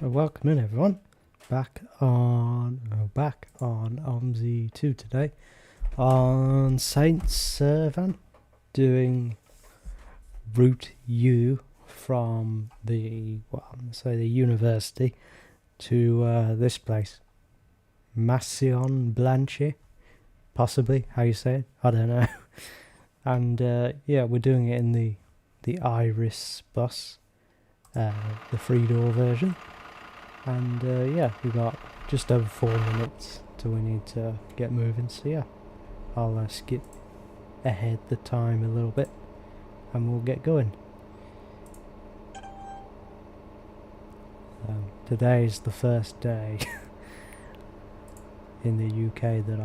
Welcome in everyone. Back on OMSI 2 today on Saint-Servan, doing route U from the the university to this place, Massillon Blanche, possibly how you say it, I don't know. And yeah, we're doing it in the IRISBUS, the 3-door version. And yeah, we got just over 4 minutes till we need to get moving, so yeah, I'll skip ahead the time a little bit and we'll get going. Today's the first day in the UK that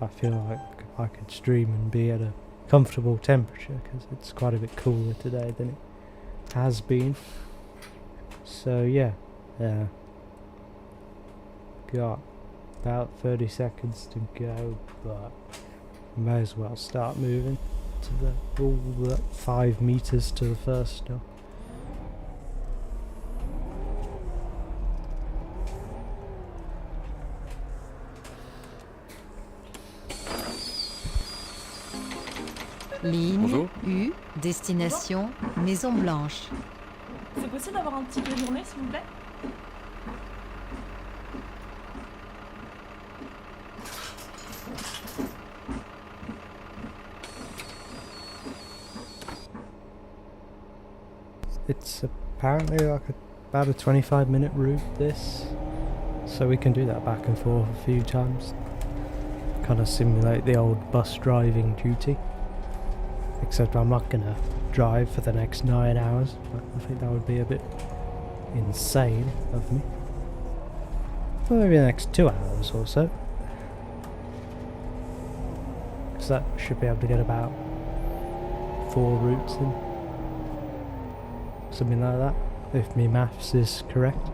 I feel like I could stream and be at a comfortable temperature, because it's quite a bit cooler today than it has been. So yeah, got about 30 seconds to go, but may as well start moving to the 5 meters to the first stop. Ligne Bonjour. U, destination Maison Blanche. C'est possible d'avoir un ticket journée, s'il vous plaît? It's apparently like about a 25-minute route, this, so we can do that back and forth a few times. Kind of simulate the old bus driving duty, except I'm not gonna drive for the next 9 hours. I think that would be a bit insane of me. Well, maybe the next 2 hours or so, because that should be able to get about 4 routes in, something like that, if my maths is correct.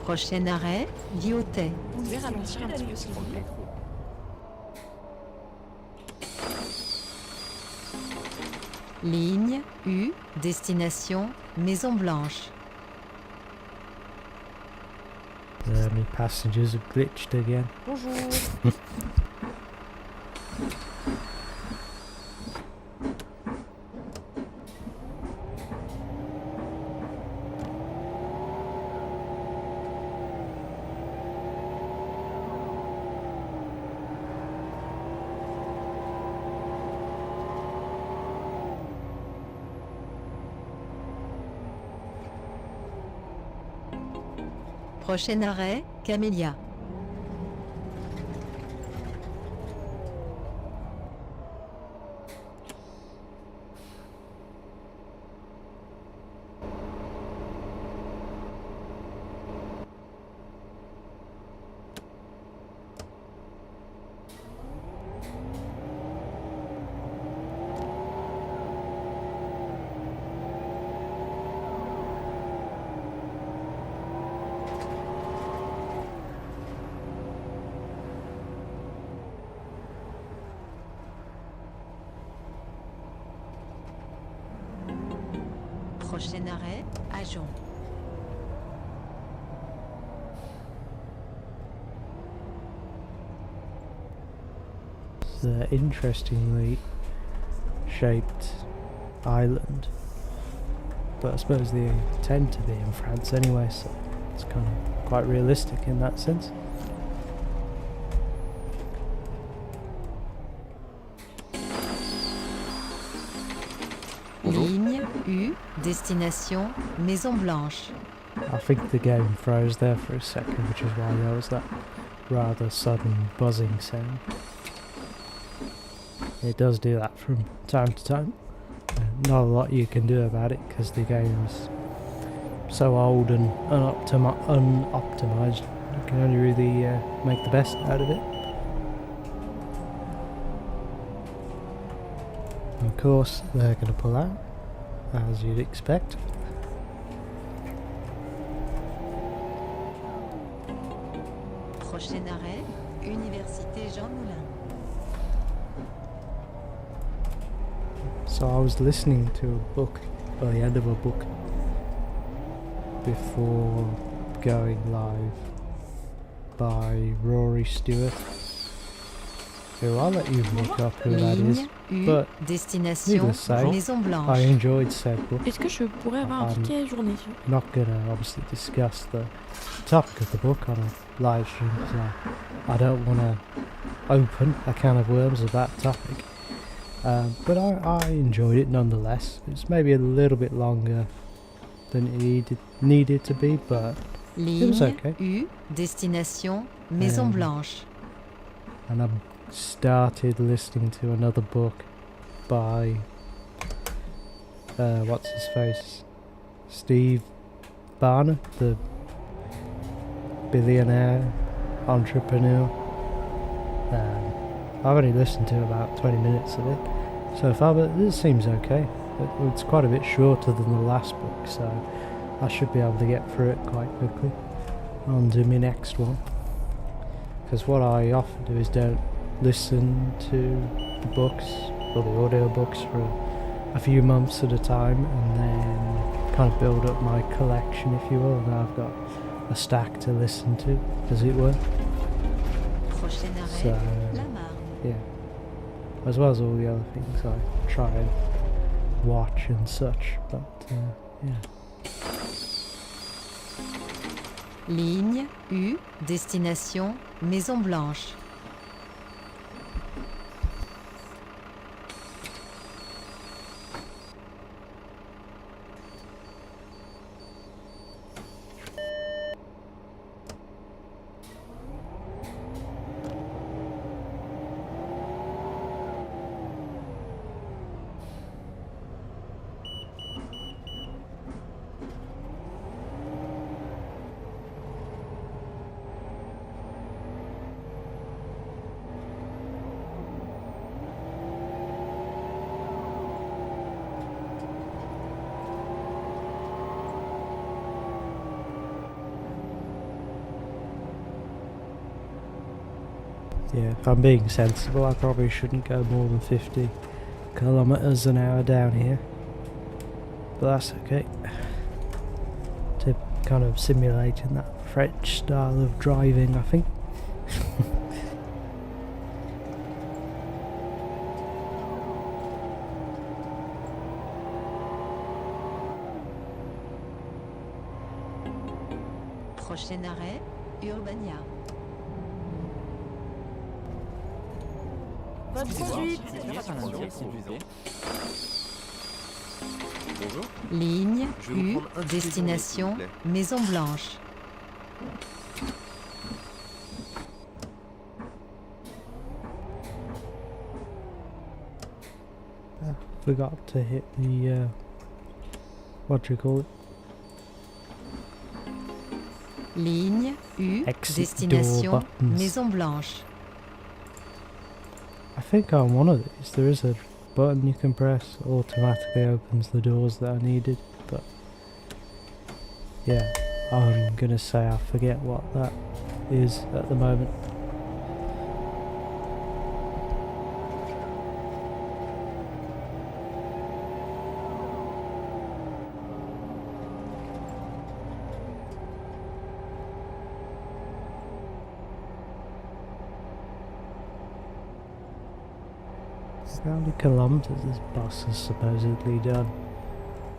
Prochain arrêt, Guillotet. Vous pouvez ralentir un petit peu, s'il vous plaît? Ligne U, destination Maison Blanche. My passengers have glitched again. Bonjour. Prochain arrêt, Camélia. Prochain arrêt, Agen. It's an interestingly shaped island, but I suppose they tend to be in France anyway, so it's kind of quite realistic in that sense. Ligne U, destination Maison Blanche. I think the game froze there for a second, which is why there was that rather sudden buzzing sound. It does do that from time to time. Not a lot you can do about it, because the game is so old and unoptimized. You can only really make the best out of it. And of course, they're going to pull out, as you'd expect. Prochain arrêt, Université Jean Moulin. So I was listening to a book or the end of a book before going live by Rory Stewart, who I'll let you look up who that is. Ligne U, But destination needless to say, Maison I Blanche. enjoyed said book. Est-ce que je pourrais avoir un ticket journée s'il vous plaît? Not gonna obviously discuss the topic of the book on a live stream because I don't want to open a can of worms of that topic. But I enjoyed it nonetheless. It's maybe a little bit longer than it needed to be, but it was Ligne okay. U, destination Maison Blanche. And I started listening to another book by what's his face, Steve Barner, the billionaire entrepreneur. I've only listened to about 20 minutes of it so far, but this seems okay. It's quite a bit shorter than the last book, so I should be able to get through it quite quickly. On to my next one, because what I often do is don't listen to the books or the audio books for a few months at a time, and then kind of build up my collection, if you will, and I've got a stack to listen to, as it were. Prochain arrêt, So La Marne. yeah, as well as all the other things I try and watch and such, but yeah. Ligne U, destination Maison Blanche. Yeah, if I'm being sensible, I probably shouldn't go more than 50 kilometers an hour down here, but that's okay. To kind of simulating that French style of driving, I think. Prochain arrêt, Urbania. Bonne conduite. Bonjour. Ligne Je vais vous U, prendre un ticket destination journée, s'il vous Maison Blanche. Forgot to hit the what do you call it? Ligne U, Exit destination door buttons. Maison Blanche. I think on one of these there is a button you can press, automatically opens the doors that I needed, but yeah, I'm gonna say I forget what that is at the moment. How many kilometers this bus has supposedly done?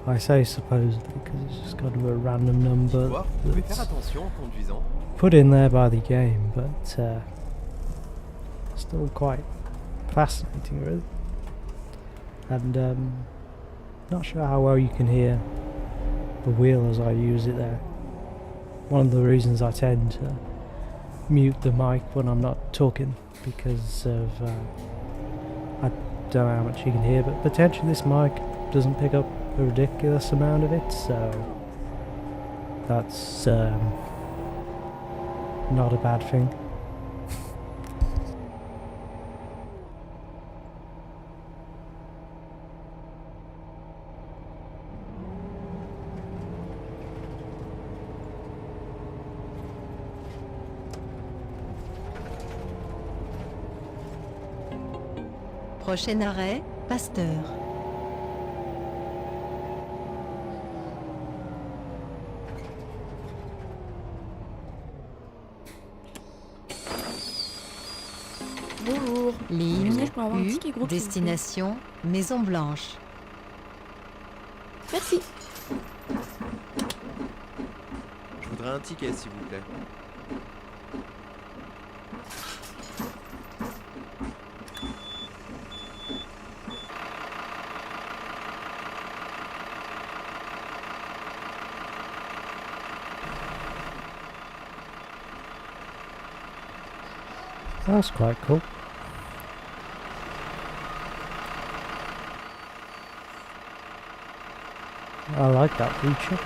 I say supposedly because it's just kind of a random number Voir, vous pouvez faire that's attention en conduisant. put in there by the game, but still quite fascinating, really. And not sure how well you can hear the wheel as I use it there. One of the reasons I tend to mute the mic when I'm not talking, because of I don't know how much you can hear, but potentially this mic doesn't pick up a ridiculous amount of it, so that's not a bad thing. Prochain arrêt, Pasteur. Bonjour. Ligne Je peux avoir un U, ticket groupe, s'il vous plaît. destination Maison Blanche. Merci. Je voudrais un ticket, s'il vous plaît. That's quite cool. I like that feature.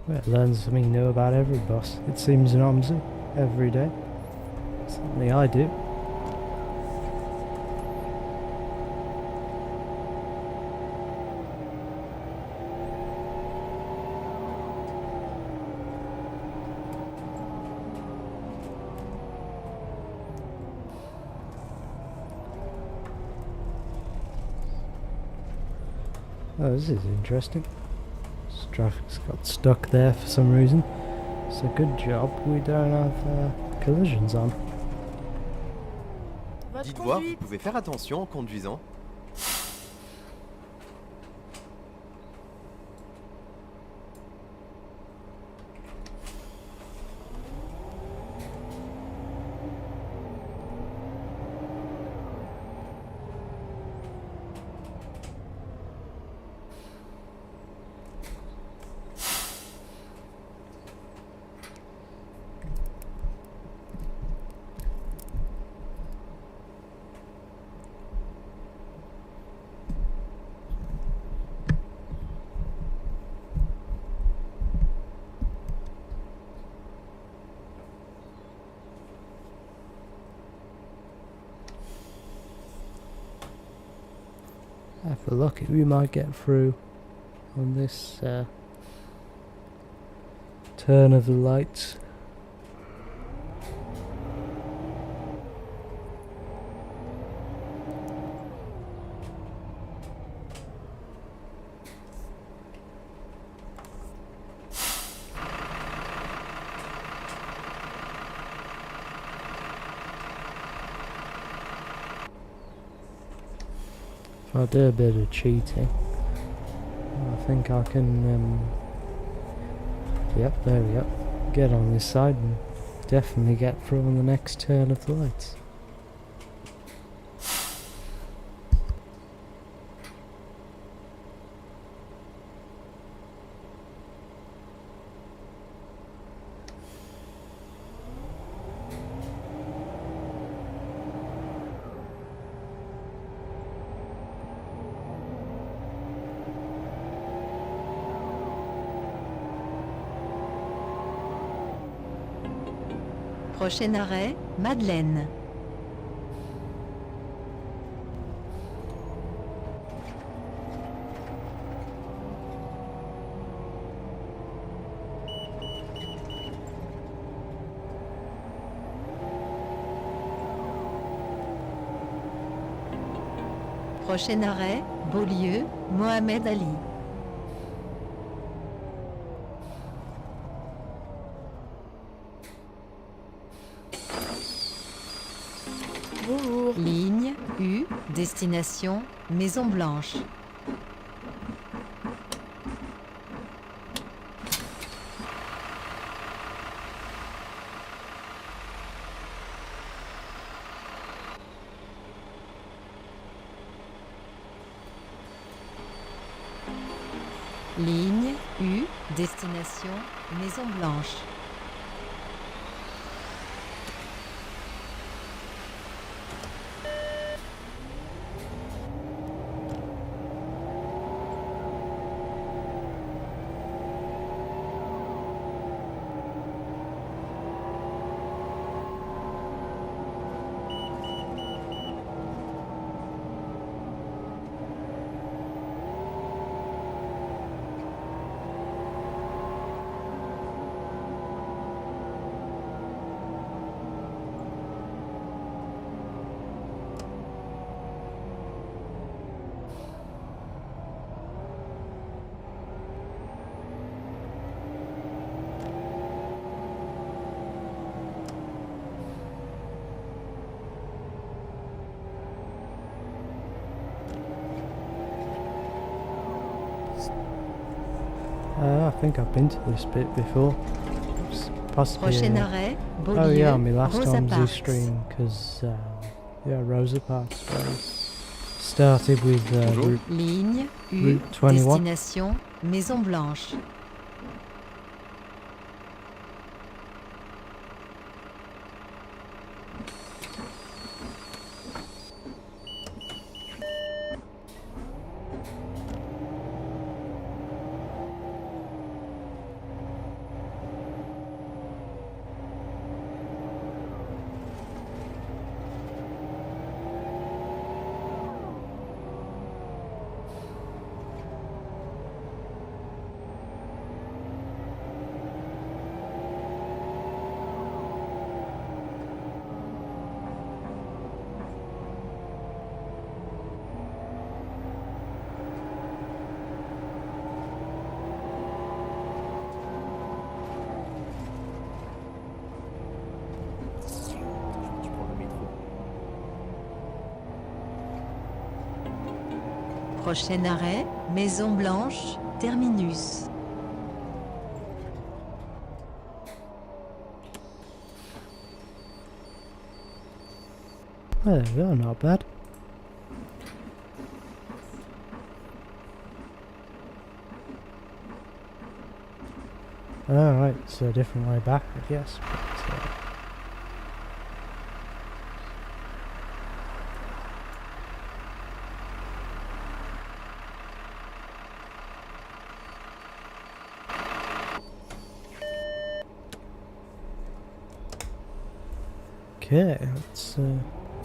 Well, learn something new about every bus. It seems in OMSI every day. Certainly I do. Oh, this is interesting. This traffic's got stuck there for some reason. It's a good job we don't have collisions on. Votre Dites voir, vous conduite. pouvez faire attention en conduisant. If we're lucky, we might get through on this turn of the lights. If I do a bit of cheating, I think I can, yep, there we go, get on this side and definitely get through on the next turn of the lights. Prochain arrêt, Madeleine. Prochain arrêt, Beaulieu, Mohamed Ali. Bonjour. Ligne U, destination Maison Blanche. Ligne U, destination Maison Blanche. think I've been to this bit before. It's possibly. Prochain arrêt, Beaulieu, Oh yeah, on my last Rosa OMSI Parks. stream, because yeah, Rosa Parks started with Bonjour. route. Ligne U, Route 21. destination Maison Blanche. Je prends le métro. Prochain arrêt, Maison Blanche, terminus. Oh, there we go, not bad. Alright, it's a different way back, I guess. But, okay, let's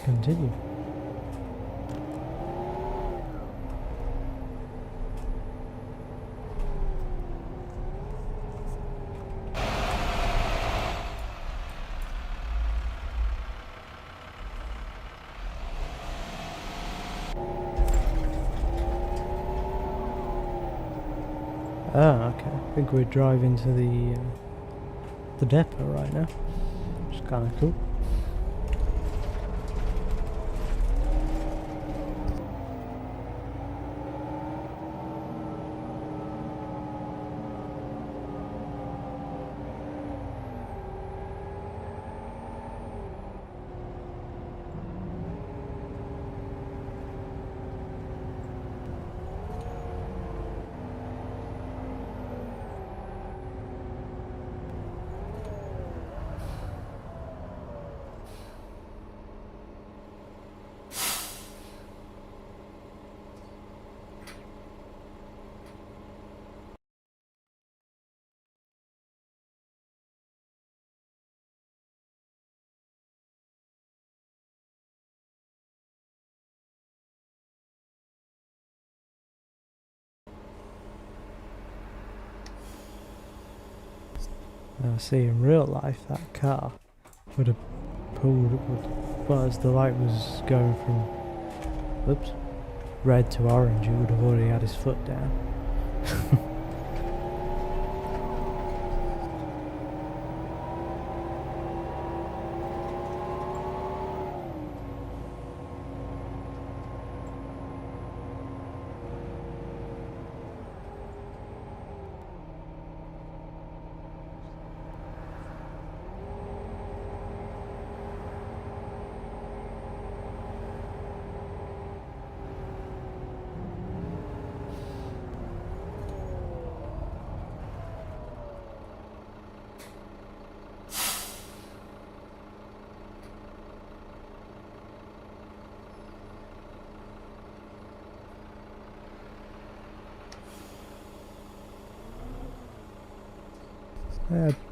continue. Ah, okay. I think we're driving to the depot right now, which is kind of cool. See, in real life, that car would have pulled, well, as the light was going from, whoops, red to orange, he would have already had his foot down.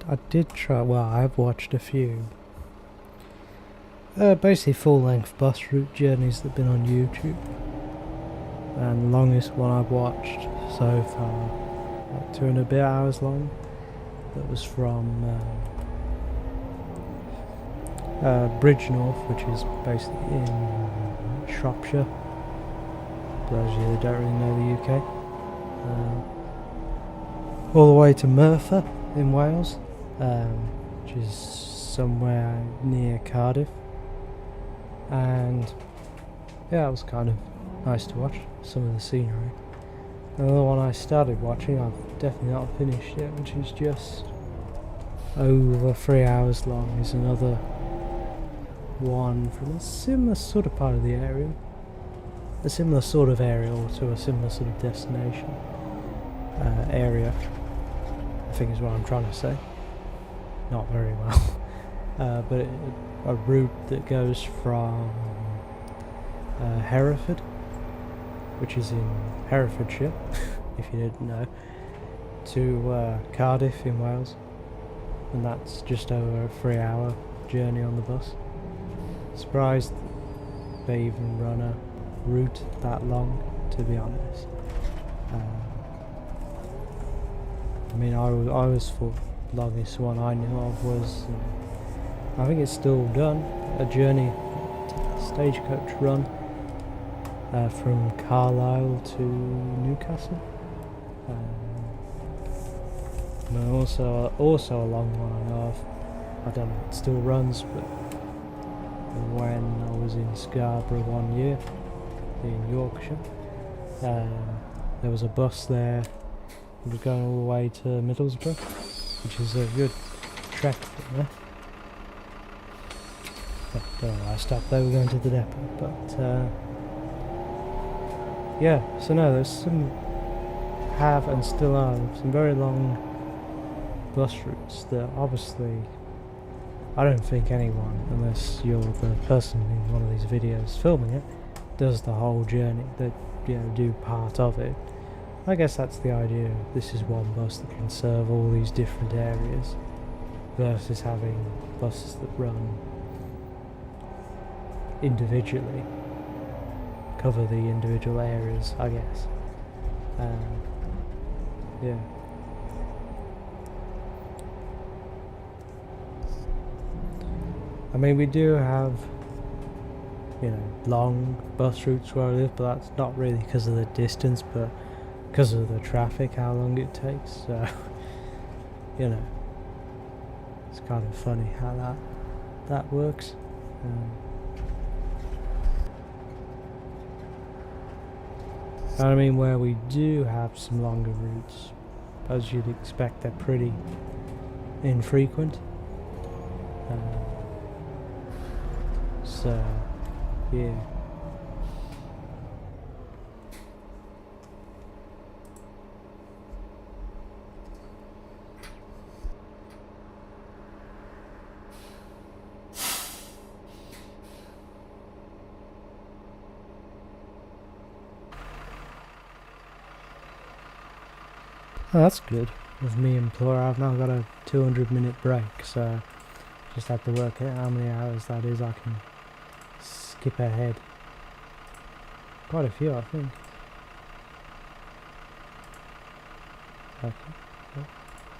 I did try, well, I've watched a few basically full-length bus route journeys that have been on YouTube, and the longest one I've watched so far, like 2 and a bit hours long, that was from Bridgnorth, which is basically in Shropshire, for those of you that don't really know the UK, all the way to Merthyr in Wales, which is somewhere near Cardiff, and yeah, it was kind of nice to watch some of the scenery. Another one I started watching, I've definitely not finished yet, which is just over 3 hours long, is another one from a similar sort of part of the area. A similar sort of area, or to a similar sort of destination area, I think is what I'm trying to say. Not very well. But a route that goes from Hereford, which is in Herefordshire, if you didn't know, to Cardiff in Wales, and that's just over a 3 hour journey on the bus. Surprised they even run a route that long, to be honest. I mean, I was for the longest one I knew of was, I think it's still done, a journey, stagecoach run from Carlisle to Newcastle. And also a long one I know of. I don't know if it still runs, but when I was in Scarborough 1 year in Yorkshire, there was a bus there that was going all the way to Middlesbrough, which is a good trek from there. But I stopped there, we're going to the depot, but yeah, so no, there's some have and still are some very long bus routes that obviously I don't think anyone, unless you're the person in one of these videos filming it, does the whole journey. They do part of it. I guess that's the idea. This is one bus that can serve all these different areas versus having buses that run individually, cover the individual areas, I guess. Yeah. I mean, we do have, long bus routes where I live, but that's not really because of the distance, but because of the traffic, how long it takes. So, it's kind of funny how that works. I mean, where we do have some longer routes, as you'd expect, they're pretty infrequent. So, yeah. Oh, that's good. With me employer, I've now got a 200-minute break, so just have to work out how many hours that is. I can skip ahead. Quite a few, I think. Okay.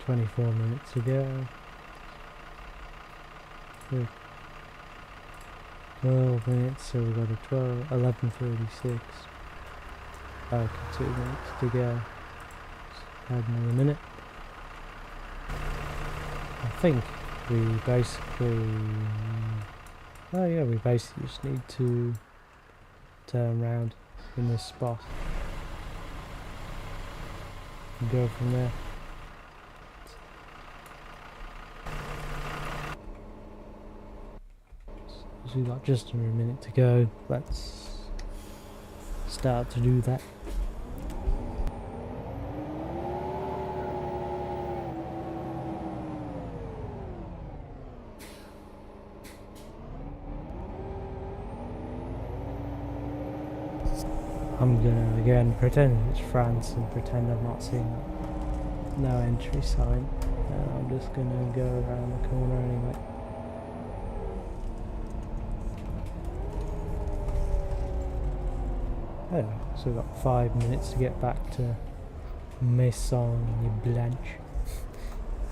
24 minutes ago. 12 minutes, so we've got a 11:36. Okay, 2 minutes to go. Add another minute. I think we basically... Oh yeah, we basically just need to turn around in this spot and go from there. So we've got just under a minute to go. Let's start to do that. I'm gonna again pretend it's France and pretend I've not seen that no entry sign, and I'm just gonna go around the corner anyway. Oh, so we've got 5 minutes to get back to Maison Blanche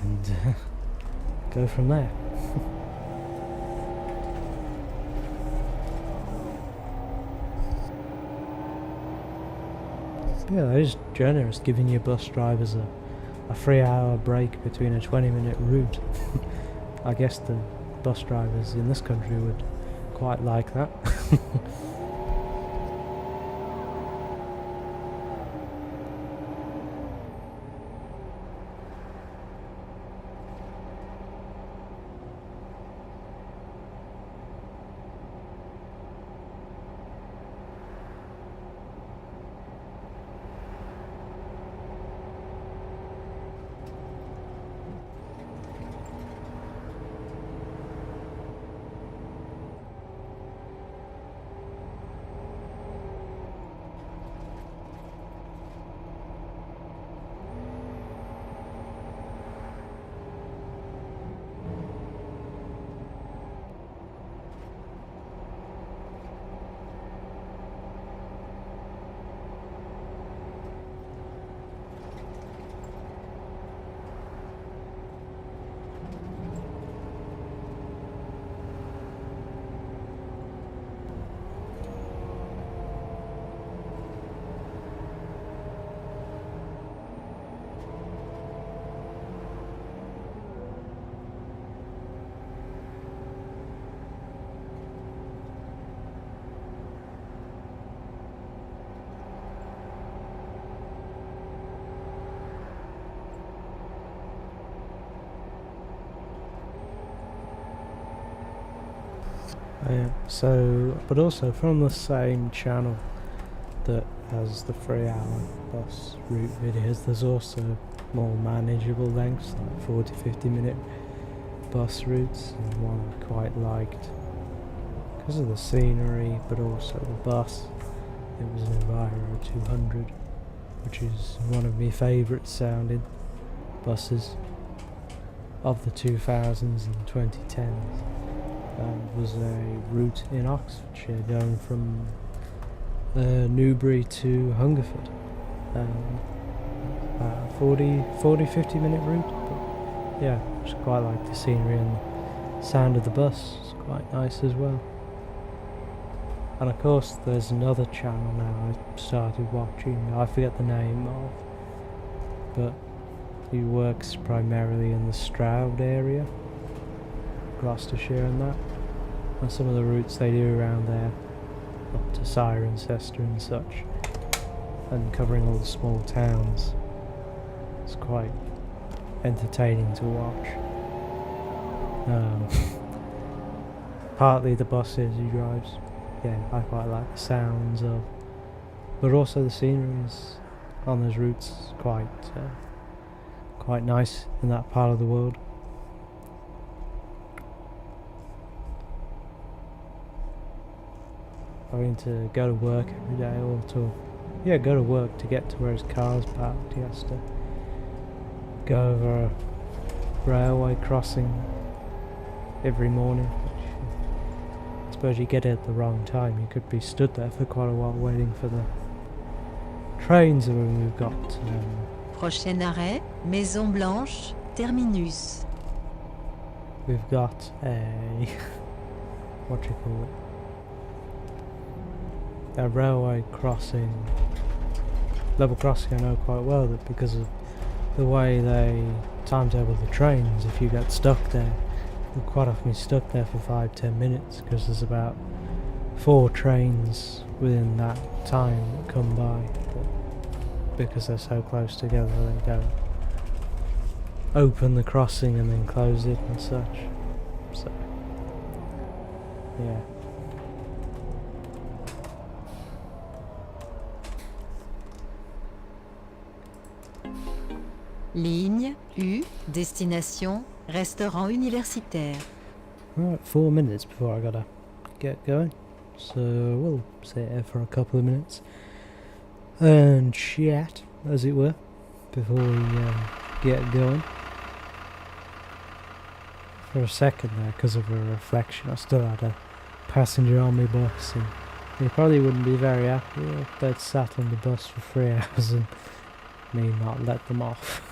and go from there. Yeah, that is generous, giving your bus drivers a 3 hour break between a 20-minute route. I guess the bus drivers in this country would quite like that. So, but also from the same channel that has the 3-hour bus route videos, there's also more manageable lengths, like 40-50 minute bus routes, and one I quite liked because of the scenery, but also the bus. It was an Enviro 200, which is one of my favourite sounding buses of the 2000s and 2010s. Was a route in Oxfordshire going from Newbury to Hungerford. 40-50 minute route, but yeah, just quite like the scenery and the sound of the bus. It's quite nice as well. And of course there's another channel now I started watching, I forget the name of, but he works primarily in the Stroud area, Gloucestershire and that, and some of the routes they do around there, up to Cirencester and such, and covering all the small towns. It's quite entertaining to watch. Partly the buses he drives, yeah, I quite like the sounds of, but also the sceneries on those routes quite nice in that part of the world. Having to go to work every day, or to go to work to get to where his car's parked. He has to go over a railway crossing every morning, which I suppose you get it at the wrong time. You could be stood there for quite a while waiting for the trains. And we've got Prochain arrêt, Maison Blanche, terminus. we've got a what do you call it? A railway crossing, level crossing I know quite well, that because of the way they timetable the trains, if you get stuck there, you'll quite often be stuck there for 5-10 minutes, because there's about 4 trains within that time that come by, but because they're so close together they don't open the crossing and then close it and such. So yeah. Ligne U, destination, restaurant universitaire. Alright, 4 minutes before I gotta get going, so we'll sit here for a couple of minutes and chat, as it were, before we get going. For a second there, because of a reflection, I still had a passenger on my bus, and they probably wouldn't be very happy if they'd sat on the bus for 3 hours and me not let them off.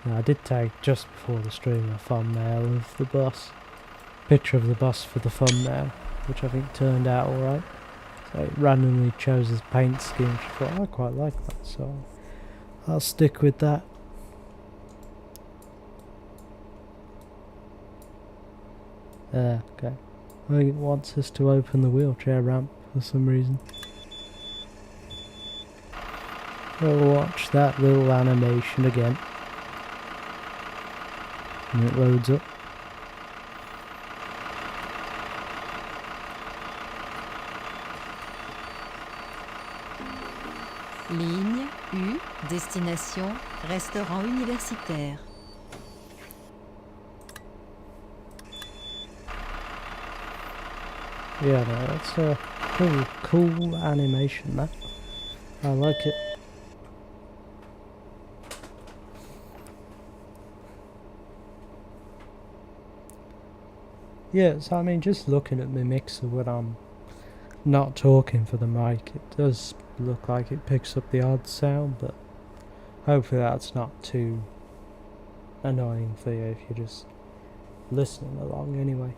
Now, I did take, just before the stream, a thumbnail of the bus, picture of the bus for the thumbnail, which I think turned out alright. So it randomly chose his paint scheme, which I thought I quite like that, so I'll stick with that. Okay. I think it wants us to open the wheelchair ramp for some reason. We'll watch that little animation again. And it loads up. Ligne U, destination, restaurant universitaire. Yeah, no, that's a pretty cool animation, that. I like it. Yeah, so I mean, just looking at my mixer when I'm not talking for the mic, it does look like it picks up the odd sound, but hopefully that's not too annoying for you if you're just listening along anyway.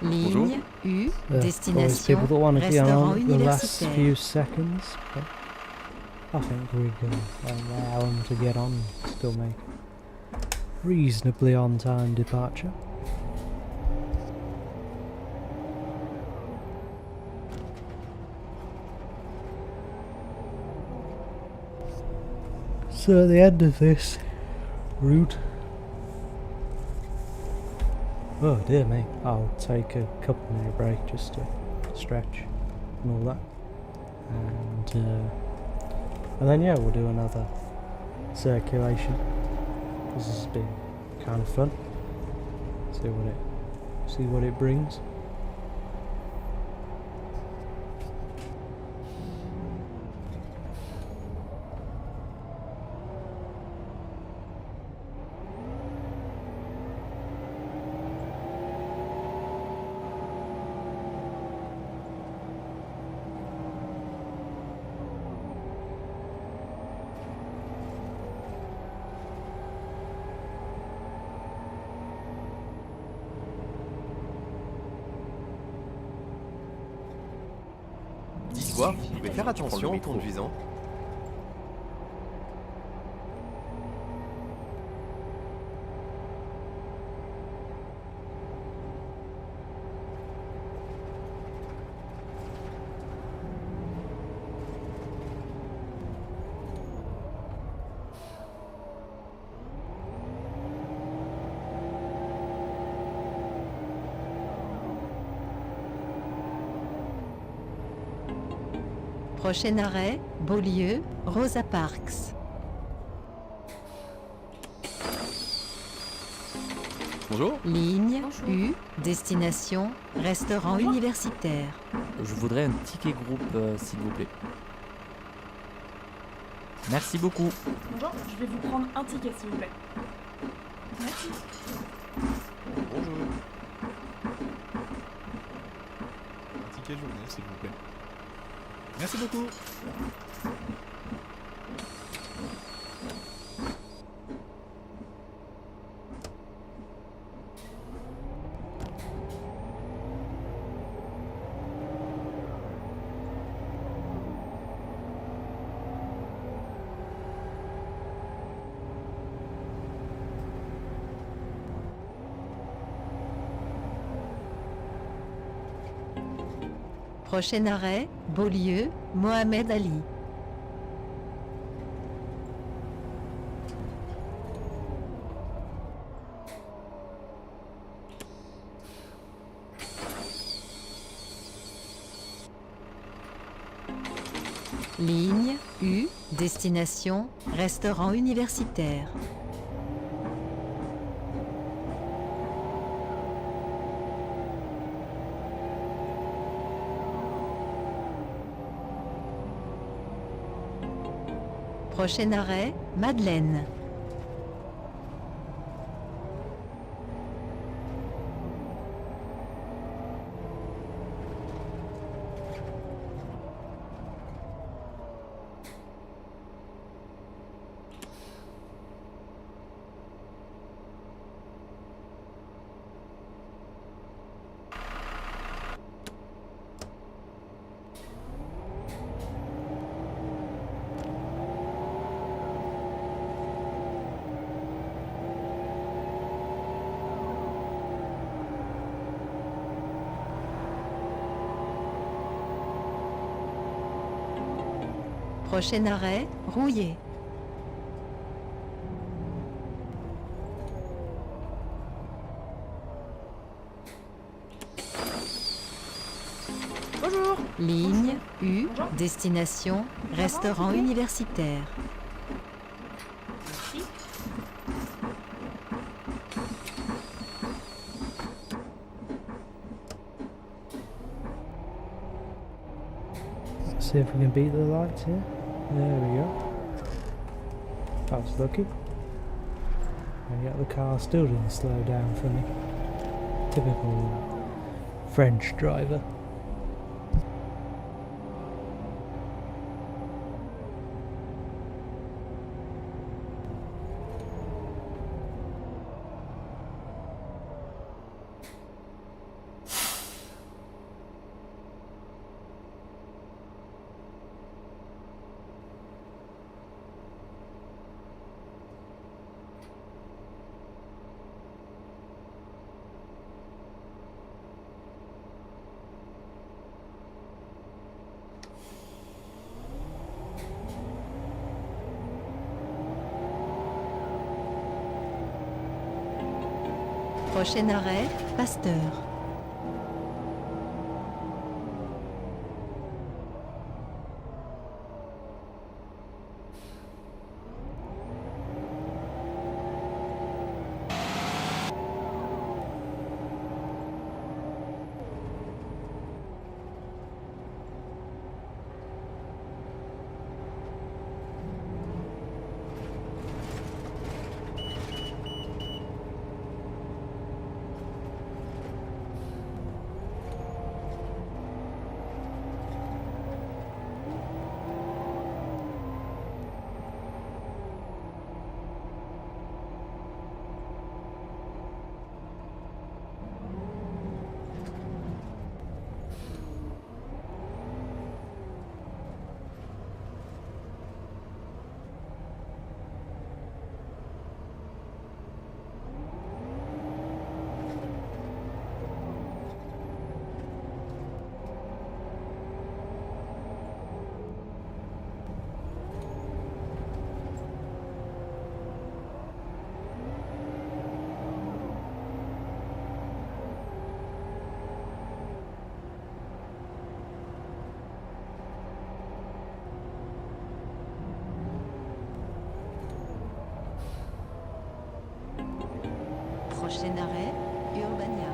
Ligne U, Always destination, people that want to be restaurant on the last universitaire. few seconds, but I think we can allow them to get on and still make reasonably on time departure. So at the end of this route, oh dear me, I'll take a couple minute break just to stretch and all that, and then yeah, we'll do another circulation. This has been kind of fun. See what it brings. Dites-moi, vous pouvez faire attention en conduisant. Prochain arrêt, Beaulieu, Rosa Parks. Bonjour. Ligne Bonjour. U, destination, restaurant Bonjour. universitaire. Je voudrais un ticket groupe, s'il vous plaît. Merci beaucoup. Bonjour, je vais vous prendre un ticket s'il vous plaît. Merci. Bonjour. Un ticket journée, s'il vous plaît. Merci beaucoup. Prochain arrêt, Beaulieu, Mohamed Ali. Ligne U, destination, restaurant universitaire. Prochain arrêt, Madeleine. Prochain arrêt, Rouillé. Bonjour. Ligne U, Bonjour. destination, restaurant universitaire. Merci. Let's see if we can beat the lights here. There we go. That was lucky. And yet the car still didn't slow down for me. Typical French driver. Prochain arrêt, Pasteur. Prochain arrêt, Urbania.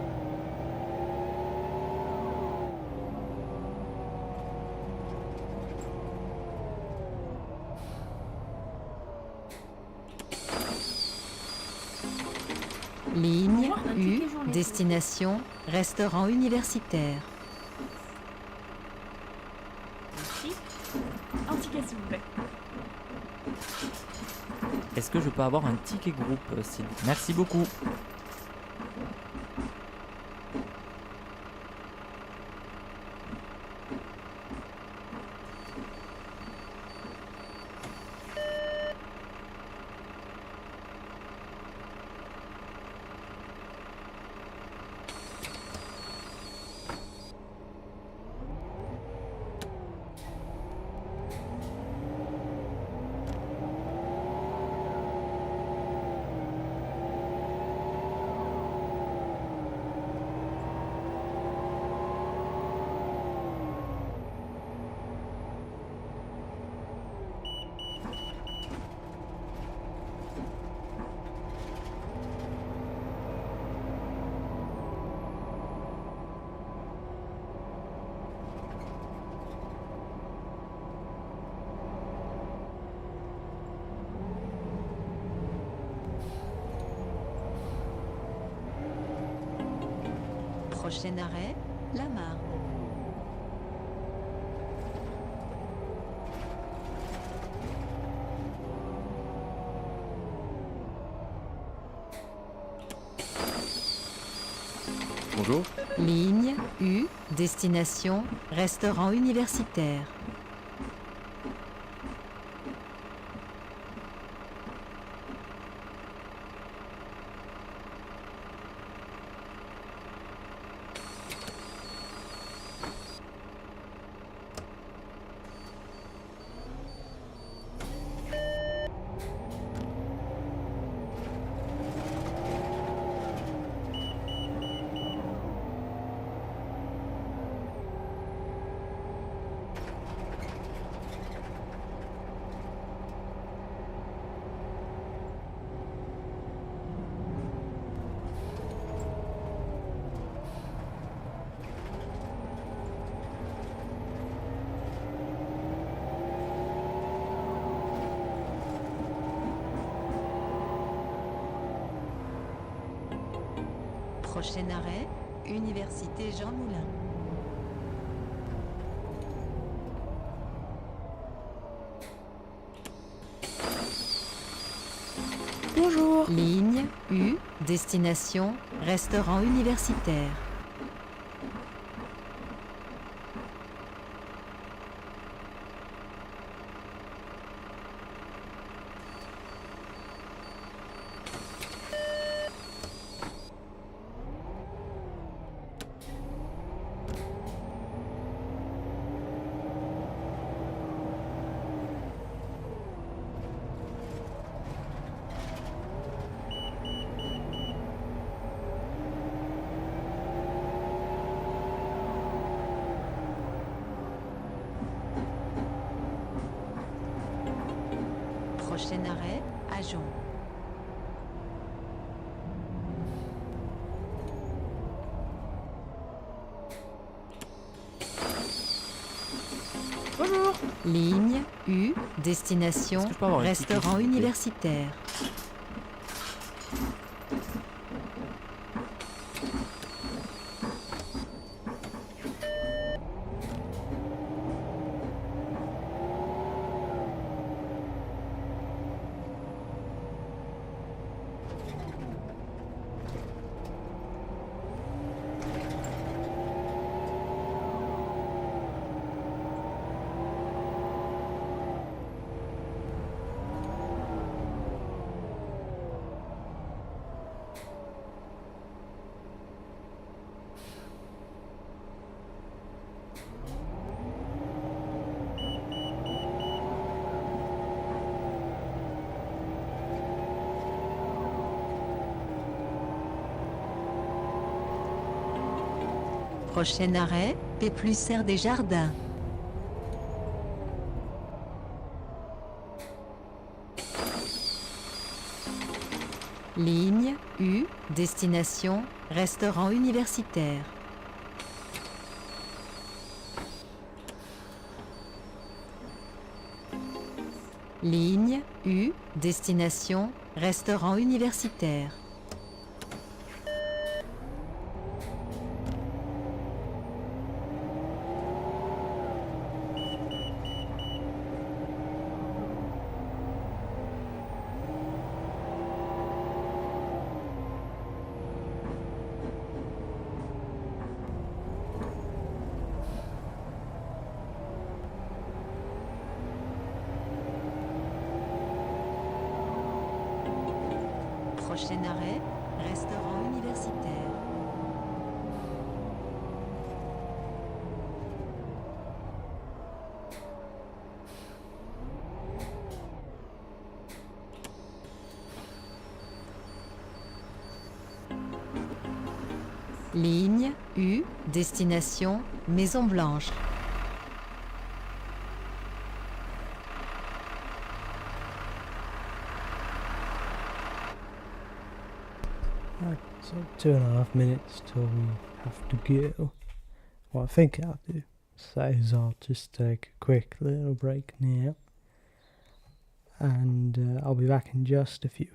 Ligne U, destination, restaurant universitaire. Merci. Un ticket s'il vous plaît. Est-ce que je peux avoir un ticket groupe, s'il vous plaît? Merci beaucoup. Prochain arrêt, La Marne. Bonjour. Ligne U, destination, restaurant universitaire. Prochain arrêt, Université Jean Moulin. Bonjour. Ligne U, destination, restaurant universitaire. Prochain arrêt, Agen. Bonjour. Ligne U, destination, Est-ce que je peux avoir un ticket, restaurant s'il vous plaît? universitaire. Prochain arrêt, P plus Serre des Jardins. Ligne U, destination, restaurant universitaire. Ligne U, destination, restaurant universitaire. Prochain arrêt, restaurant universitaire. Ligne U, destination, Maison Blanche. Right, so 2.5 minutes till we have to go. What I think I'll do is I'll just take a quick little break now, and I'll be back in just a few.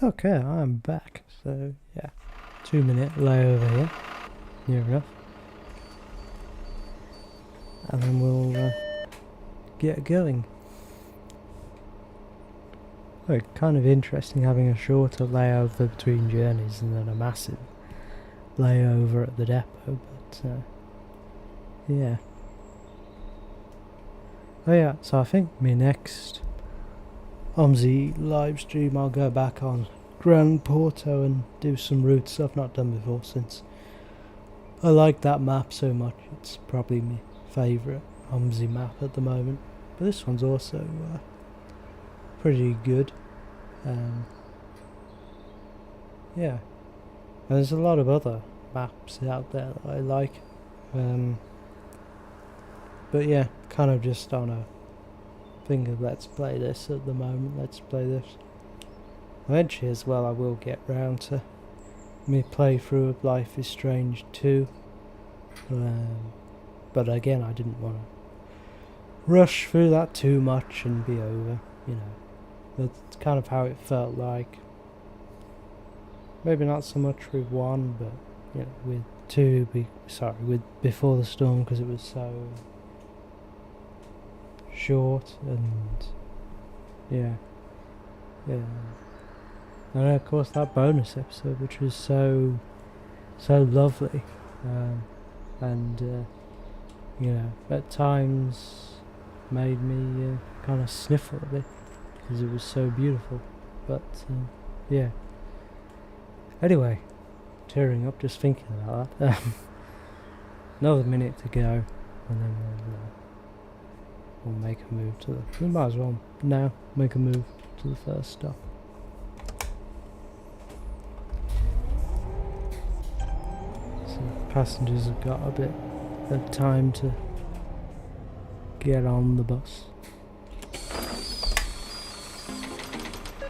Okay, I'm back. So yeah, 2-minute layover here, near enough, and then we'll get going. Oh, kind of interesting having a shorter layover between journeys and then a massive layover at the depot, but yeah. Oh yeah, so I think my next OMSI live stream I'll go back on Grand Porto and do some routes I've not done before, since I like that map so much. It's probably my favourite OMSI map at the moment, but this one's also pretty good. Yeah, and there's a lot of other maps out there that I like, but yeah, kind of just on a thing of let's play this at the moment. Let's play this. Eventually as well I will get round to me playthrough of Life is Strange 2, but again I didn't want to rush through that too much and be over, you know. That's kind of how it felt like. Maybe not so much with 1, but you know, with 2, with Before the Storm, because it was so short, and yeah. And of course that bonus episode, which was so lovely, and you know, at times made me kind of sniffle a bit because it was so beautiful. But yeah. Anyway, tearing up just thinking about that. Another minute to go, and then we'll make a move to the. We might as well now make a move to the first stop. So passengers have got a bit of time to get on the bus.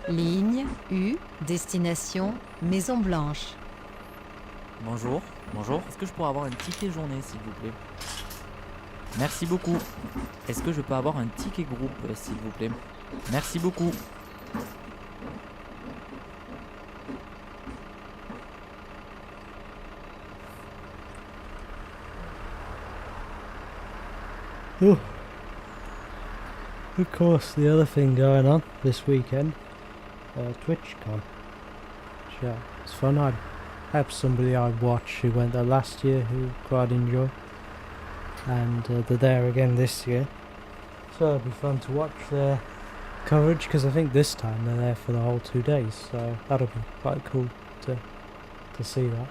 Ligne U, destination Maison Blanche. Bonjour, bonjour. Est-ce que je pourrais avoir un ticket journée, s'il vous plaît? Merci beaucoup. Est-ce que je peux avoir un ticket groupe, s'il vous plaît? Merci beaucoup. Ooh. Of course, the other thing going on this weekend, TwitchCon. Yeah, it's fun. I have somebody I'd watch who went there last year who quite enjoyed, and they're there again this year. So it'll be fun to watch their coverage, because I think this time they're there for the whole 2 days. So that'll be quite cool to see that.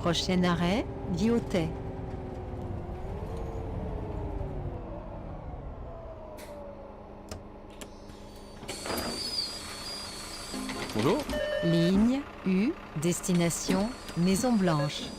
Prochain arrêt, Lyotais. Bonjour. Ligne U, destination Maison Blanche.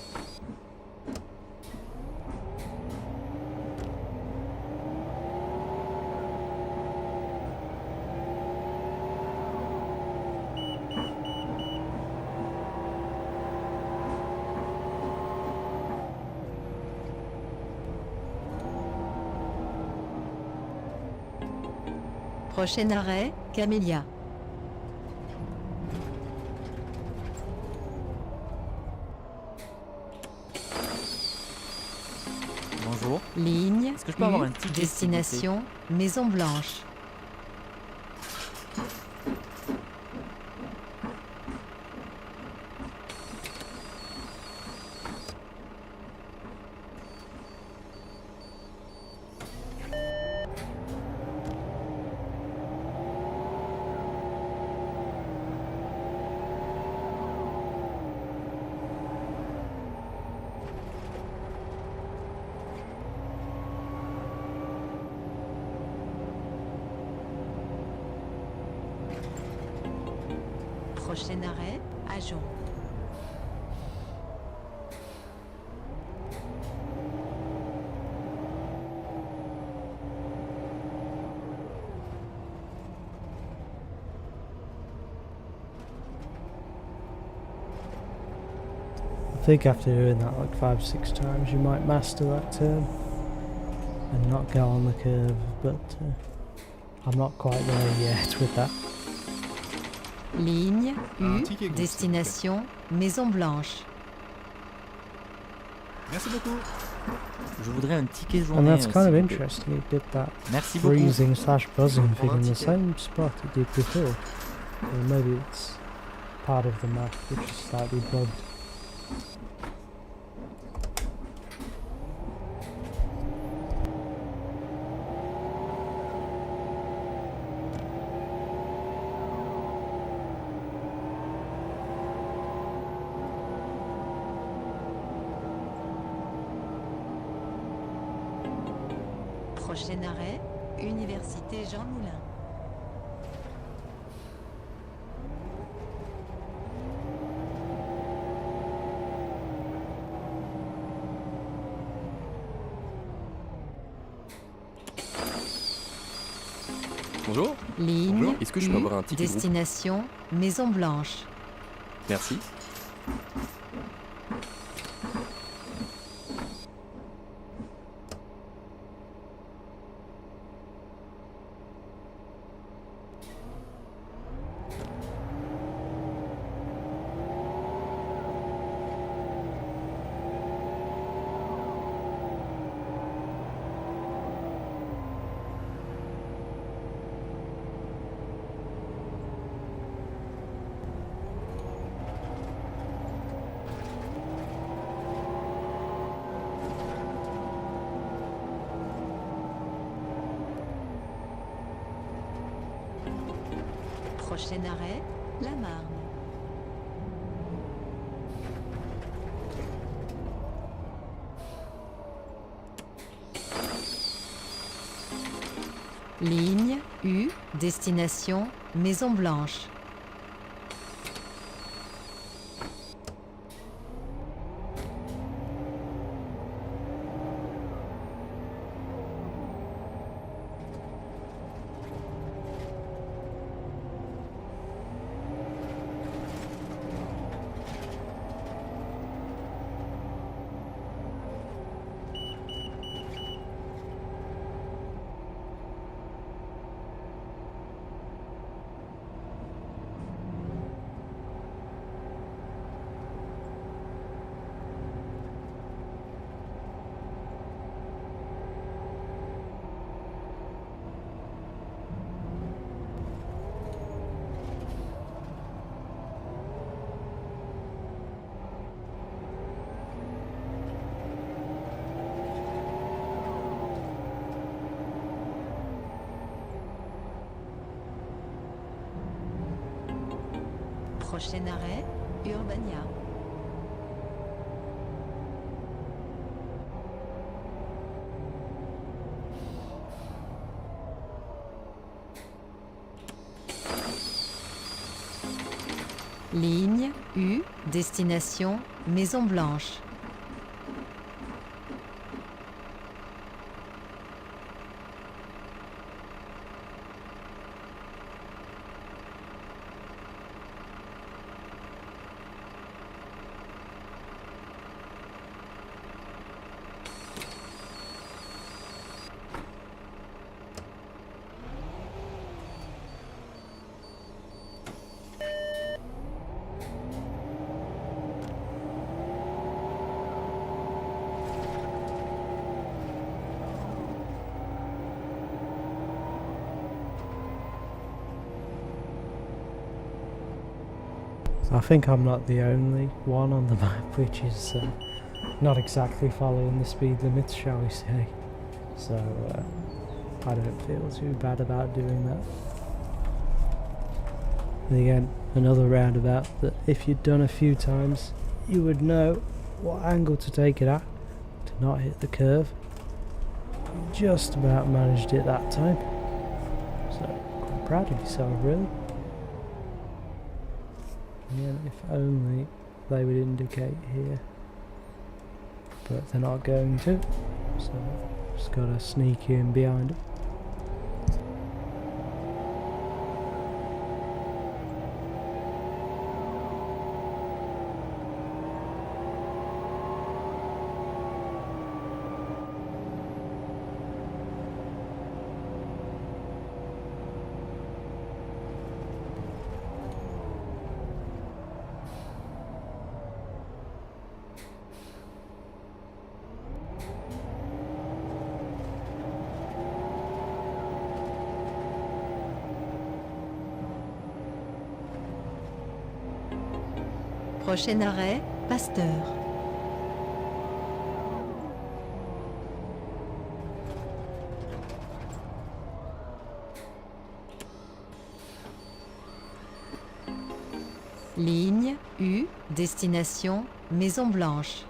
Prochain arrêt, Camélia. Bonjour. Ligne Est-ce que je peux avoir U, un ticket, s'il vous plaît? destination Maison Blanche. Prochain arrêt, Agen. I think after doing that like 5-6 times you might master that turn and not go on the curve, but I'm not quite there yet with that. Ligne Un U, ticket groupe, destination Maison Blanche. Merci beaucoup. Je voudrais un ticket And journée. that's kind s'il of vous plaît. interesting, it did that Merci beaucoup. freezing / buzzing thing in the ticket. same spot it did before. Or maybe it's part of the map which is slightly bugged. Prochain arrêt, Université Jean Moulin. Bonjour. Ligne Bonjour, est-ce que je peux U, avoir un ticket groupe? destination Maison Blanche. Merci. Prochain arrêt, La Marne. Ligne U, destination Maison Blanche. Prochain arrêt, Urbania. Ligne U, destination Maison Blanche. I think I'm not the only one on the map which is not exactly following the speed limits, shall we say. So I don't feel too bad about doing that. And again, another roundabout that if you'd done a few times, you would know what angle to take it at to not hit the curve. You just about managed it that time. So quite proud of yourself, really. Yeah, if only they would indicate here. But they're not going to. So just gotta sneak in behind it. Prochain arrêt, Pasteur. Ligne U, destination Maison Blanche.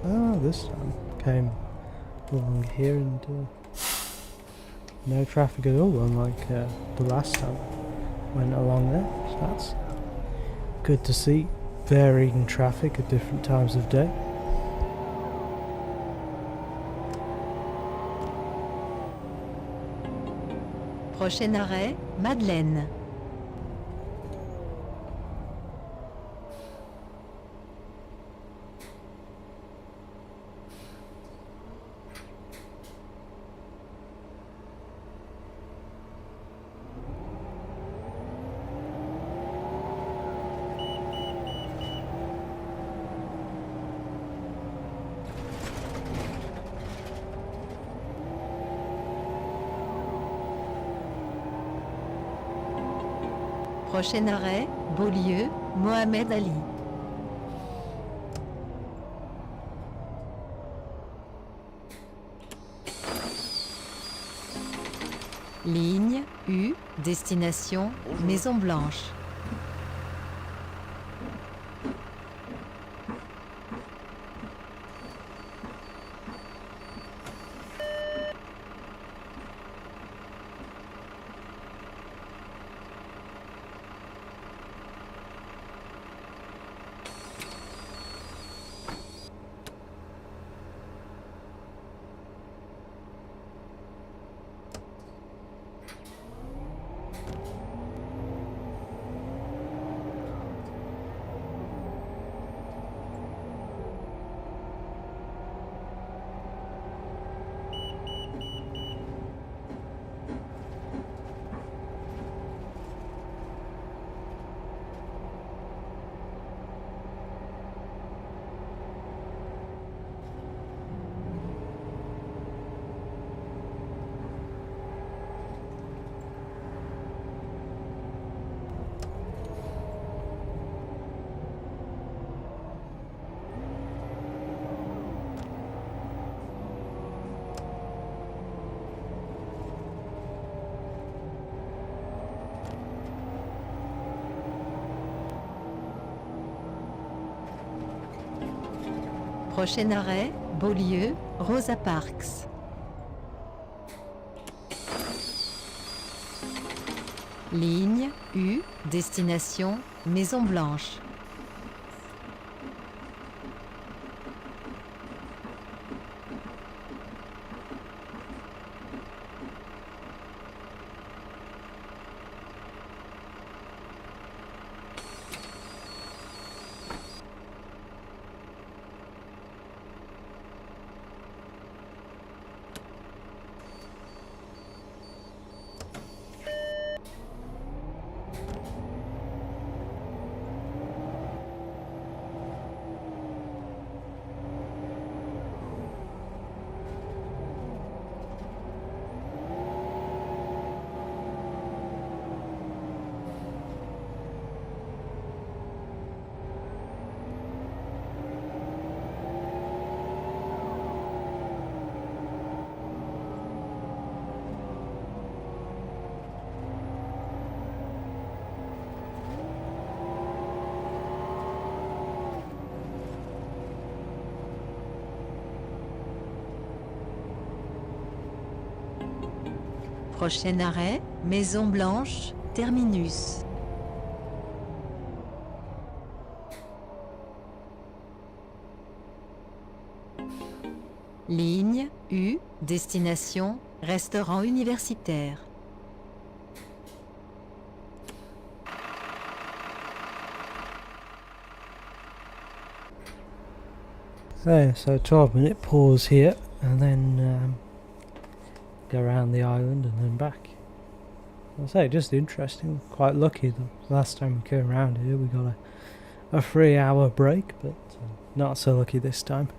Oh, this time came along here and no traffic at all, unlike the last time went along there. So that's good to see. Varying traffic at different times of day. Prochain arrêt, Madeleine. Prochain arrêt, Beaulieu, Mohamed Ali. Ligne U, destination Maison Blanche. Prochain arrêt, Beaulieu, Rosa Parks. Ligne U, destination Maison Blanche. Prochain arrêt, Maison Blanche, terminus. Ligne U, destination, restaurant universitaire. There, so 12-minute pause here, and then go around the island and then back. I'll say, just interesting, quite lucky. The last time we came around here we got a 3-hour break, but not so lucky this time.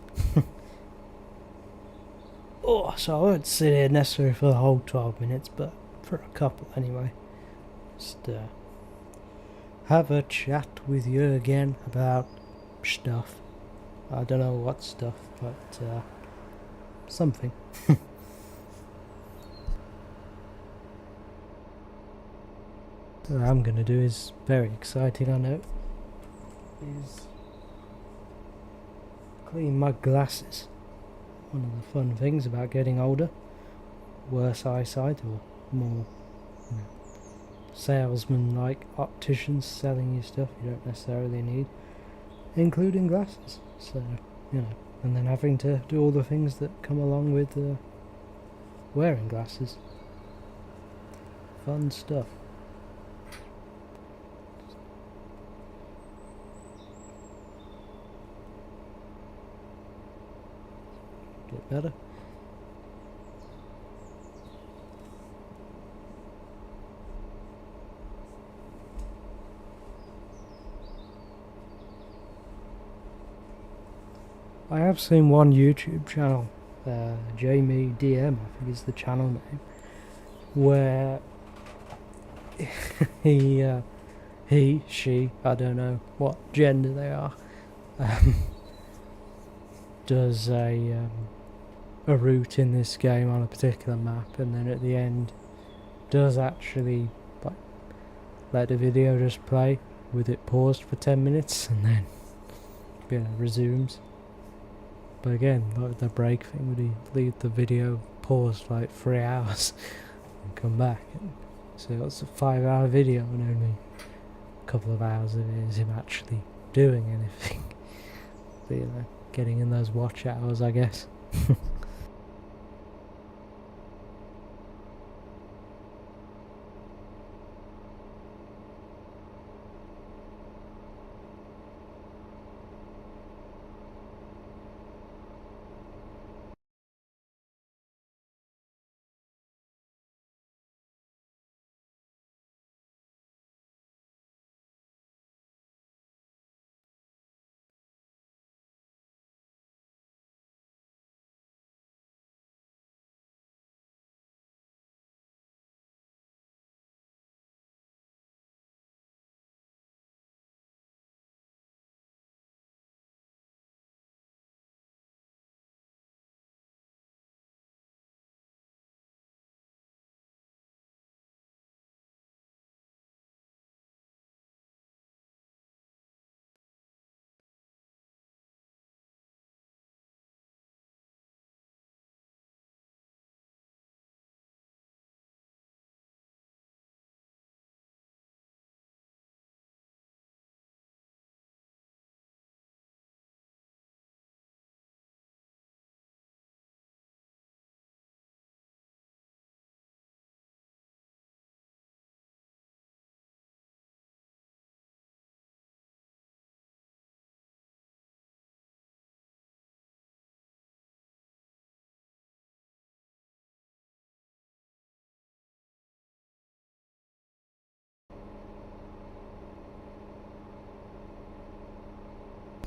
Oh, so I won't sit here necessarily for the whole 12 minutes, but for a couple anyway. Just have a chat with you again about stuff. I don't know what stuff, but something. What I'm going to do is very exciting, I know, is clean my glasses. One of the fun things about getting older, worse eyesight or more salesman-like opticians selling you stuff you don't necessarily need, including glasses. So, and then having to do all the things that come along with wearing glasses. Fun stuff. Get better. I have seen one YouTube channel, Jamie DM, I think is the channel name, where she, I don't know what gender they are, does a route in this game on a particular map, and then at the end does actually like let the video just play with it paused for 10 minutes and then resumes. But again, like the break thing, would he leave the video paused for like 3 hours and come back? And so it's a 5-hour video and only a couple of hours of it is him actually doing anything. But, getting in those watch hours, I guess.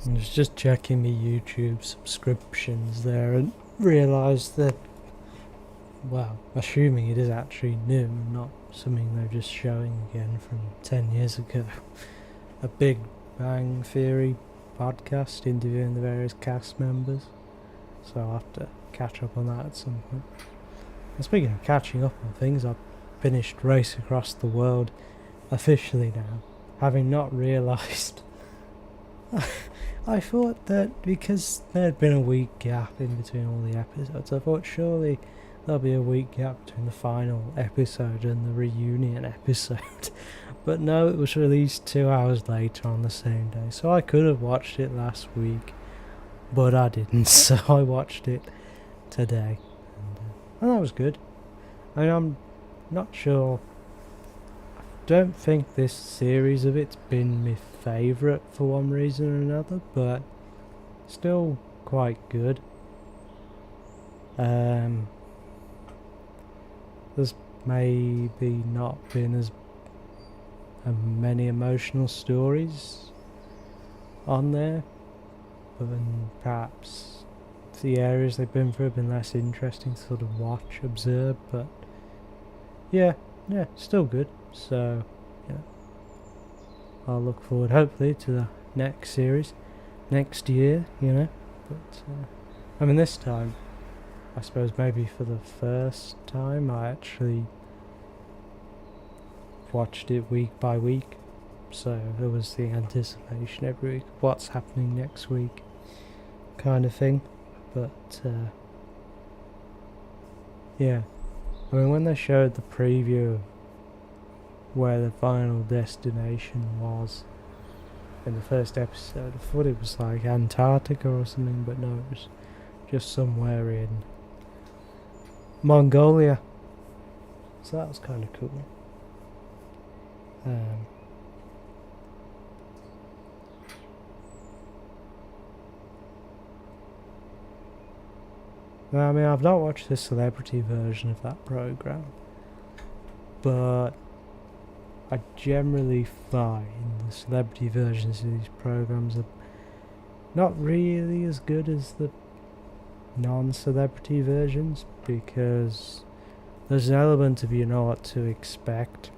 I was just checking my YouTube subscriptions there and realised that, well, assuming it is actually new and not something they're just showing again from 10 years ago, a Big Bang Theory podcast interviewing the various cast members, so I'll have to catch up on that at some point. And speaking of catching up on things, I've finished Race Across the World officially now, having not realised. I thought that because there had been a week gap in between all the episodes, I thought surely there'll be a week gap between the final episode and the reunion episode. But no, it was released 2 hours later on the same day. So I could have watched it last week, but I didn't. So I watched it today. And that was good. I mean, I'm not sure. I don't think this series of it's been my favourite for one reason or another, but still quite good. There's maybe not been as many emotional stories on there, but then perhaps the areas they've been through have been less interesting to sort of watch, observe, but yeah, still good. So yeah, I'll look forward hopefully to the next series next year, you know. But I mean, this time I suppose maybe for the first time I actually watched it week by week, so there was the anticipation every week, what's happening next week kind of thing. But yeah, I mean, when they showed the preview of where the final destination was in the first episode, I thought it was like Antarctica or something, but no, it was just somewhere in Mongolia. So that was kind of cool. I mean, I've not watched the celebrity version of that program, but I generally find the celebrity versions of these programs are not really as good as the non-celebrity versions, because there's an element of you know what to expect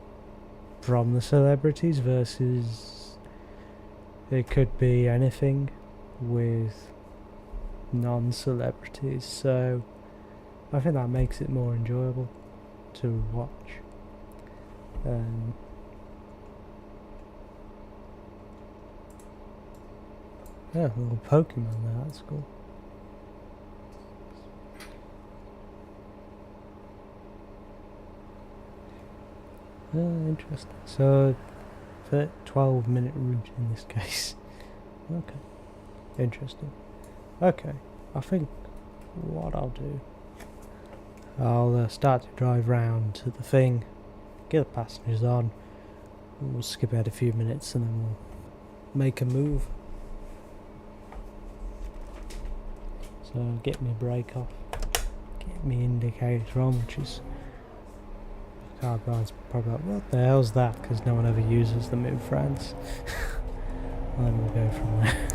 from the celebrities versus it could be anything with non-celebrities, so I think that makes it more enjoyable to watch. Yeah, a little Pokemon there, that's cool. Interesting. So, 12-minute route in this case. Okay. Interesting. Okay. I think what I'll do, I'll start to drive round to the thing, get the passengers on, we'll skip ahead a few minutes and then we'll make a move. So get me brake off, get me indicator on, which is car guys probably like, what the hell's that? Because no one ever uses them in France. And then we'll go from there.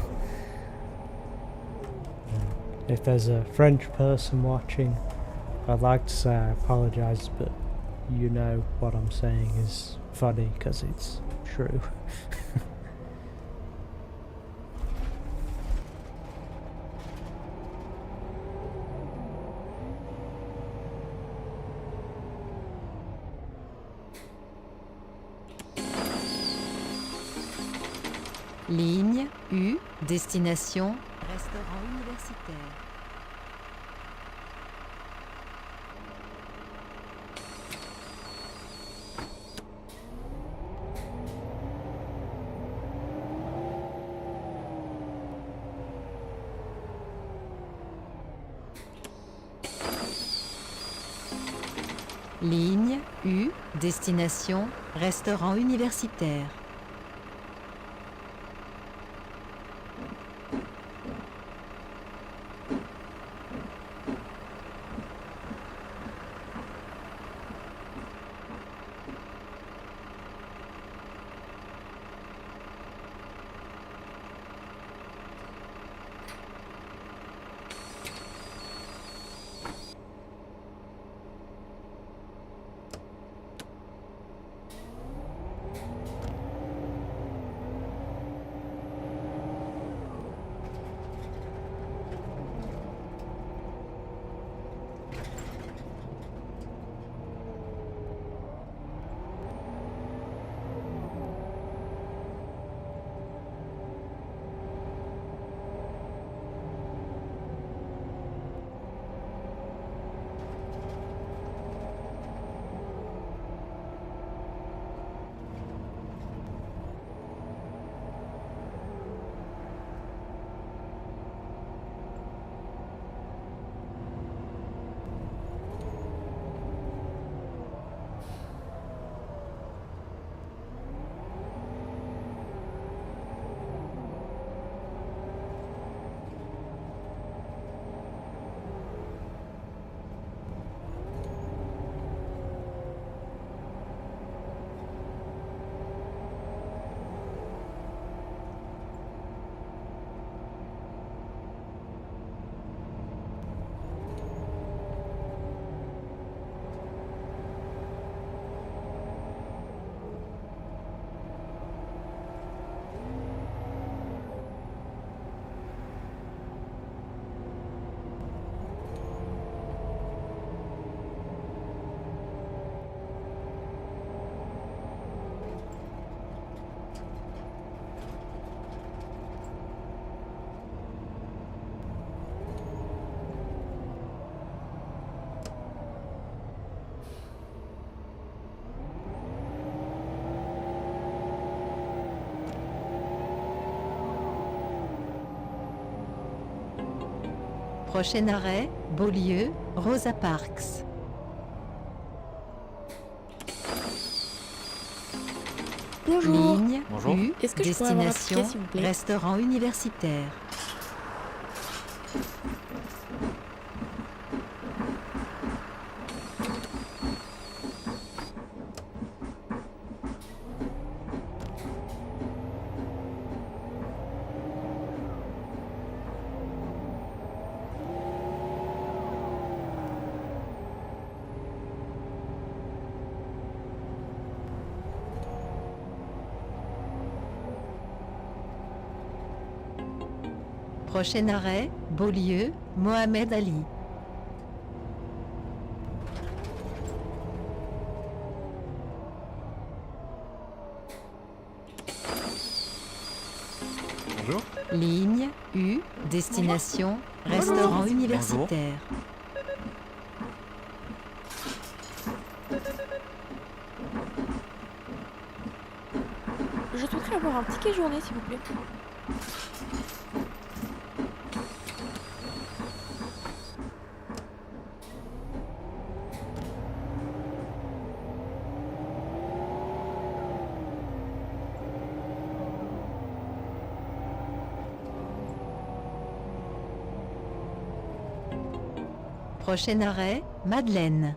If there's a French person watching, I'd like to say I apologise, but you know what I'm saying is funny because it's true. Ligne U, destination, restaurant universitaire. Ligne U, destination, restaurant universitaire. Prochain arrêt, Beaulieu, Rosa Parks. Bonjour. Ligne Bonjour. U, Est-ce que je pourrais avoir un destination, ticket, s'il vous plaît? restaurant universitaire. Prochain arrêt, Beaulieu, Mohamed Ali. Bonjour. Ligne U, destination, restaurant universitaire. Je souhaiterais avoir un ticket journée, s'il vous plaît. Prochain arrêt, Madeleine.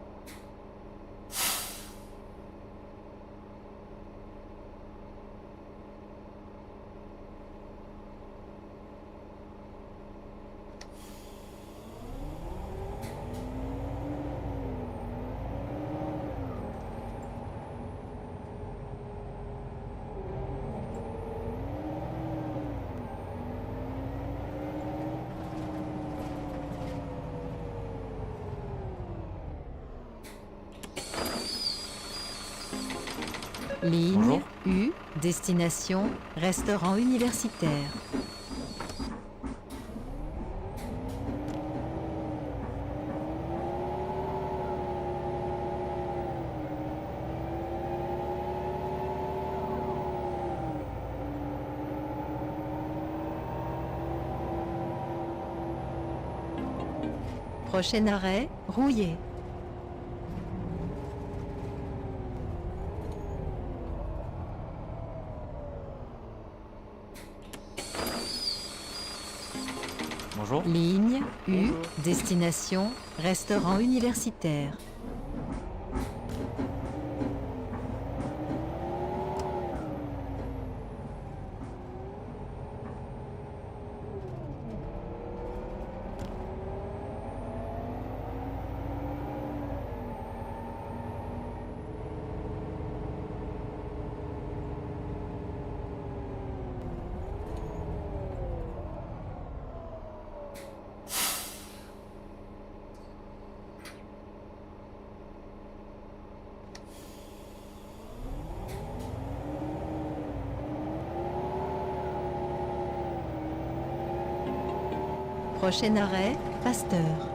Ligne Bonjour. U, destination, restaurant universitaire. Prochain arrêt, Rouillé. Bonjour. Ligne U, Bonjour. destination, restaurant universitaire. Prochain arrêt, Pasteur.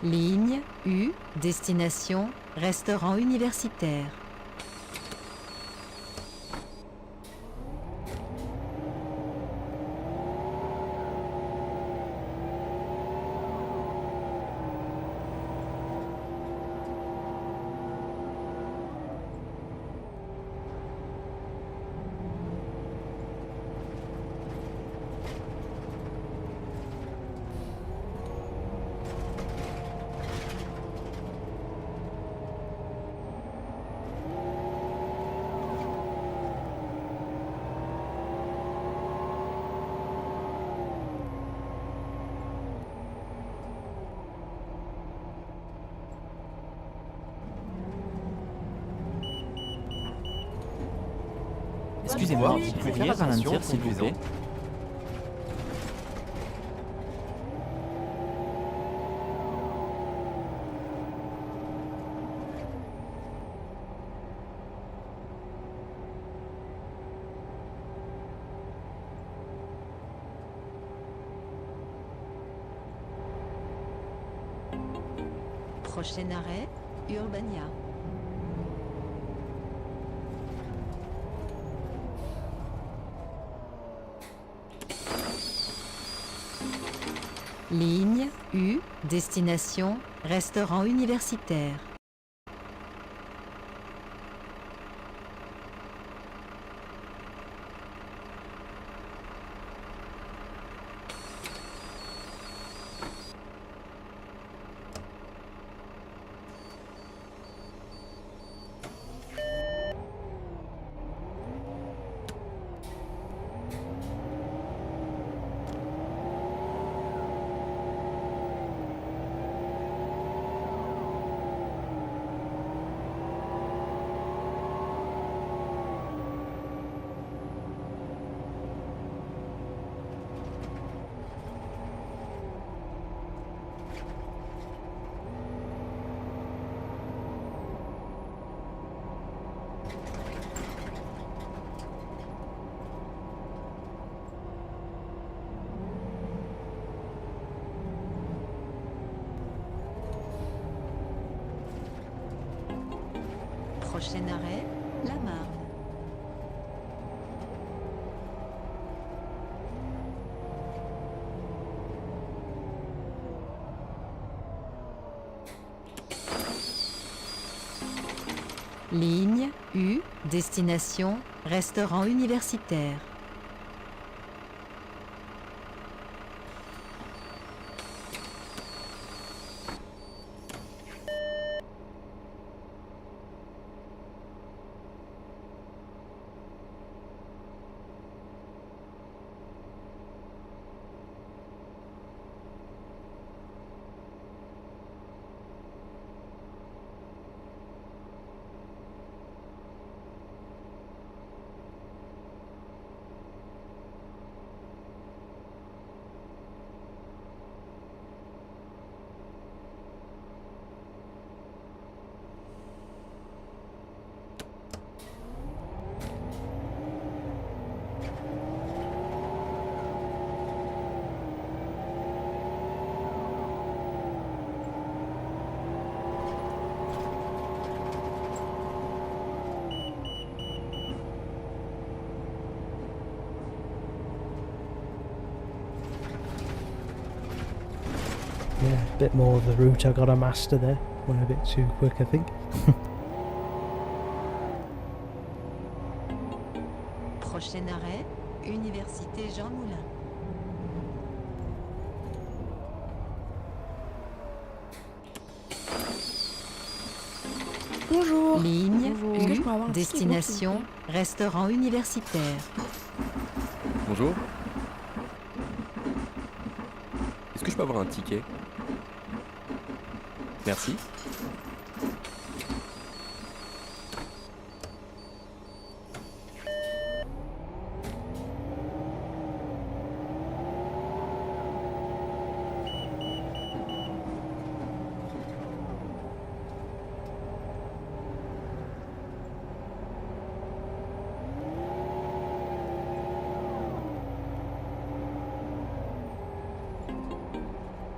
Ligne U, destination, restaurant universitaire. Excusez-moi, Bonne vous nuit. pourriez Faites attention, ralentir s'il vous plaît? conduisant. Prochain arrêt, Urbania. Ligne U, destination, restaurant universitaire. Prochain arrêt, La Marne. Ligne U, destination, restaurant universitaire. Yeah, a bit more of the route I got to master there. Went a bit too quick, I think. Prochain arrêt, Université Jean Moulin. Bonjour. Ligne Bonjour. Est-ce que je U, pourrais avoir un ticket destination, groupe, restaurant universitaire. Bonjour. Est-ce que je peux avoir un ticket? Merci.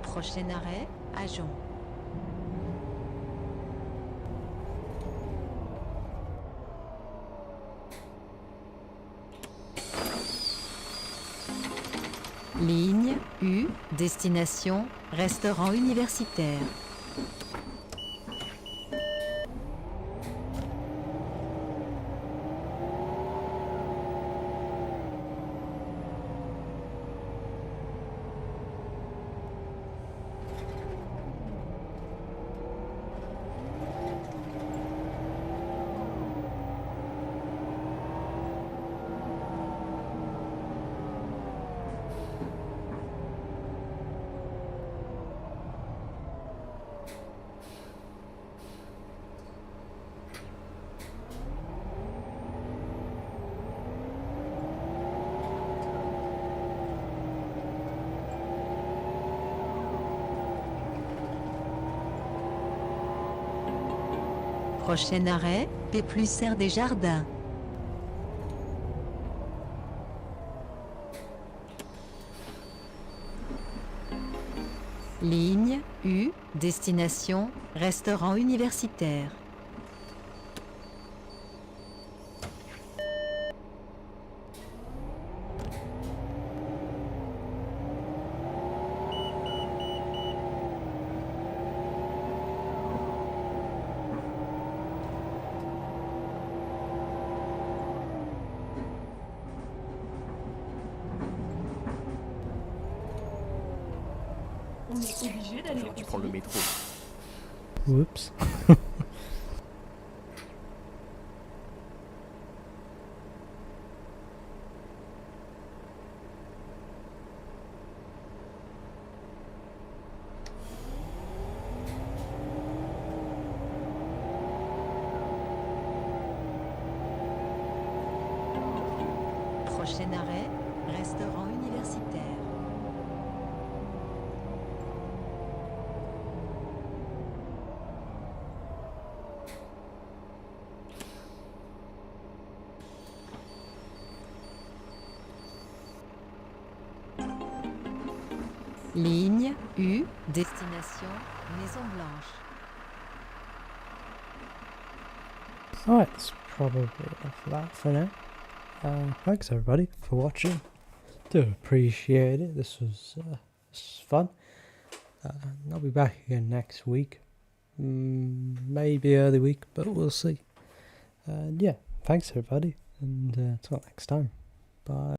Prochain arrêt, Agen. Ligne U, destination, restaurant universitaire. Prochain arrêt, P+R des Jardins. Ligne U, destination, restaurant universitaire. On est obligé d'aller J'aurais dû prendre le métro. Whoops. Prochain arrêt, restaurant universitaire. Ligne U, destination, Maison Blanche. Alright, that's probably enough of that for now. Thanks everybody for watching. Do appreciate it. This was fun. I'll be back again next week. Maybe early week, but we'll see. Yeah, thanks everybody, and until next time. Bye.